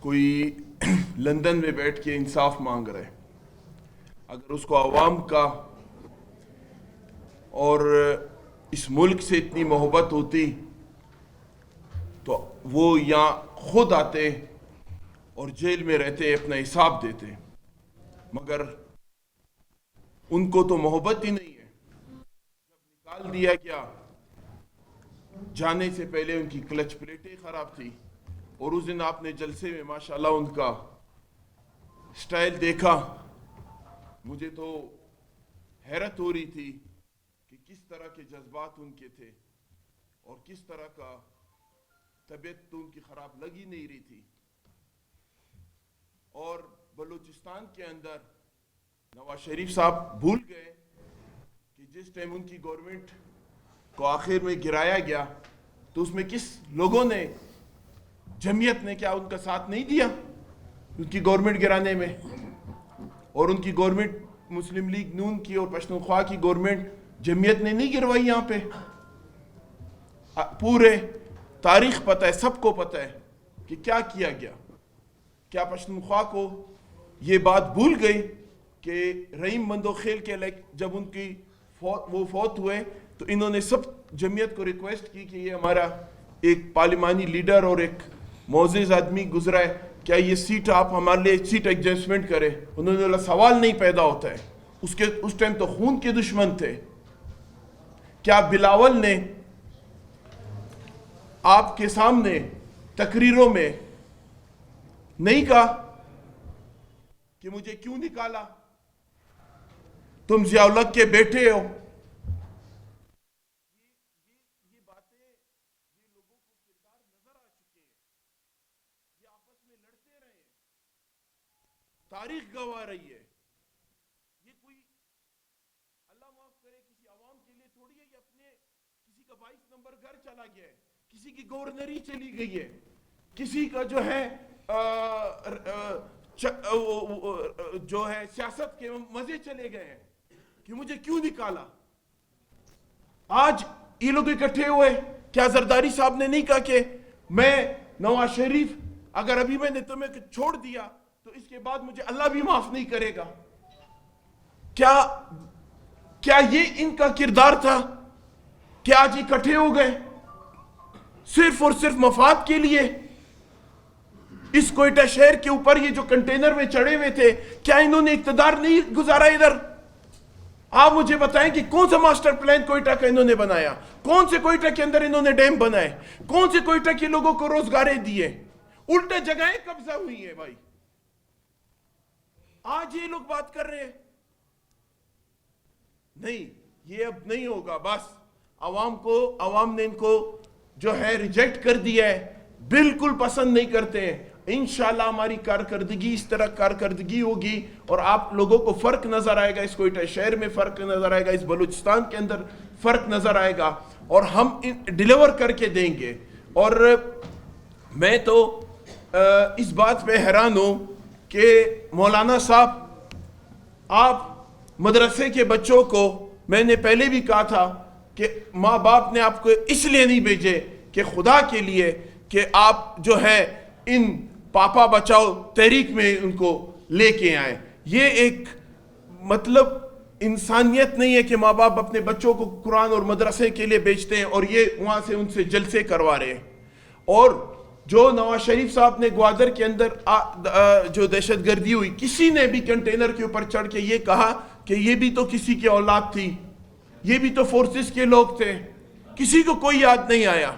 کوئی لندن میں بیٹھ کے انصاف مانگ رہے، اگر اس کو عوام کا اور اس ملک سے اتنی محبت ہوتی تو وہ یہاں خود آتے اور جیل میں رہتے اپنا حساب دیتے، مگر ان کو تو محبت ہی نہیں ہے۔ جب نکال دیا گیا، جانے سے پہلے ان کی کلچ پلیٹیں خراب تھی، اور اس دن آپ نے جلسے میں ماشاءاللہ ان کا سٹائل دیکھا، مجھے تو حیرت ہو رہی تھی کہ کس طرح کے جذبات ان کے تھے اور کس طرح کا طبیعت تو ان کی خراب لگ ہی نہیں رہی تھی۔ اور بلوچستان کے اندر نواز شریف صاحب بھول گئے کہ جس ٹائم ان کی گورنمنٹ کو آخر میں گرایا گیا تو اس میں کس لوگوں نے، جمعیت نے کیا ان کا ساتھ نہیں دیا ان کی گورنمنٹ گرانے میں؟ اور ان کی گورنمنٹ مسلم لیگ نون کی اور پشتونخوا کی گورنمنٹ جمعیت نے نہیں گروائی یہاں پہ۔ پورے تاریخ پتہ ہے، سب کو پتہ ہے کہ کیا کیا گیا۔ کیا پشتونخوا کو یہ بات بھول گئی کہ رحیم مندوخیل کے جب ان کی وہ فوت ہوئے تو انہوں نے سب جمعیت کو ریکویسٹ کی کہ یہ ہمارا ایک پارلیمانی لیڈر اور ایک معزز آدمی گزرا ہے، کیا یہ سیٹ آپ ہمارے لیے سیٹ ایڈجسٹمنٹ کرے؟ انہوں نے بولا سوال نہیں پیدا ہوتا ہے۔ اس ٹائم تو خون کے دشمن تھے۔ کیا بلاول نے آپ کے سامنے تقریروں میں نہیں کہا کہ مجھے کیوں نکالا، تم ضیاء الحق کے بیٹے ہو؟ یہ باتیں یہ لوگوں کو کردار نظر آ چکے ہیں، یہ آپس میں لڑتے رہے ہیں، تاریخ گواہ رہی ہے۔ یہ کوئی اللہ معاف کرے کسی عوام کے لیے تھوڑی ہے، یہ اپنے کسی کا 22 نمبر گھر چلا گیا ہے، کسی کی گورنری چلی گئی ہے، کسی کا جو ہے سیاست کے مزے چلے گئے ہیں کہ مجھے کیوں نکالا۔ آج یہ لوگ اکٹھے ہوئے، کیا زرداری صاحب نے نہیں کہا کہ میں نواز شریف اگر ابھی میں نے تمہیں چھوڑ دیا تو اس کے بعد مجھے اللہ بھی معاف نہیں کرے گا؟ کیا یہ ان کا کردار تھا کہ آج اکٹھے ہو گئے صرف اور صرف مفاد کے لیے؟ اس کوئٹہ شہر کے اوپر یہ جو کنٹینر میں چڑھے ہوئے تھے، کیا انہوں نے اقتدار نہیں گزارا ادھر؟ آپ مجھے بتائیں کہ کون سا ماسٹر پلان کوئٹہ کا انہوں نے بنایا؟ کون سے کوئٹہ کے اندر انہوں نے ڈیم بنائے؟ کون سے کوئٹہ کے لوگوں کو روزگاریں دیے؟ الٹے جگہیں قبضہ ہوئی ہیں بھائی۔ آج یہ لوگ بات کر رہے ہیں، نہیں یہ اب نہیں ہوگا۔ بس عوام نے ان کو جو ہے ریجیکٹ کر دیا ہے، بالکل پسند نہیں کرتے ہیں۔ انشاءاللہ ہماری کارکردگی اس طرح کارکردگی ہوگی اور آپ لوگوں کو فرق نظر آئے گا، اس کوئٹہ شہر میں فرق نظر آئے گا، اس بلوچستان کے اندر فرق نظر آئے گا، اور ہم ڈیلیور کر کے دیں گے۔ اور میں تو اس بات پہ حیران ہوں کہ مولانا صاحب، آپ مدرسے کے بچوں کو، میں نے پہلے بھی کہا تھا کہ ماں باپ نے آپ کو اس لیے نہیں بھیجے کہ خدا کے لیے کہ آپ جو ہے ان پاپا بچاؤ تحریک میں ان کو لے کے آئیں۔ یہ ایک مطلب انسانیت نہیں ہے کہ ماں باپ اپنے بچوں کو قرآن اور مدرسے کے لیے بیچتے ہیں اور یہ وہاں سے ان سے جلسے کروا رہے ہیں۔ اور جو نواز شریف صاحب نے گوادر کے اندر جو دہشت گردی ہوئی، کسی نے بھی کنٹینر کے اوپر چڑھ کے یہ کہا کہ یہ بھی تو کسی کی اولاد تھی، یہ بھی تو فورسز کے لوگ تھے؟ کسی کو کوئی یاد نہیں آیا۔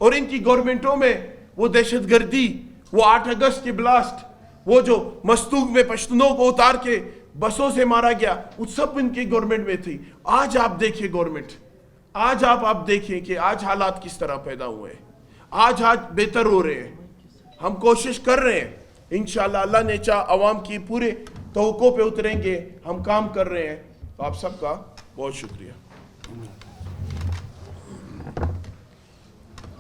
اور ان کی گورنمنٹوں میں وہ دہشت گردی، وہ 8 اگست کے بلاسٹ، وہ جو مستوگ میں پشتونوں کو اتار کے بسوں سے مارا گیا، وہ سب ان کی گورنمنٹ میں تھی۔ آج آپ دیکھیں گورنمنٹ، آج آپ دیکھیں کہ آج حالات کس طرح پیدا ہوئے ہیں، آج بہتر ہو رہے ہیں۔ ہم کوشش کر رہے ہیں، انشاءاللہ اللہ نے چاہا عوام کی پورے توقع پہ اتریں گے، ہم کام کر رہے ہیں۔ تو آپ سب کا بہت شکریہ۔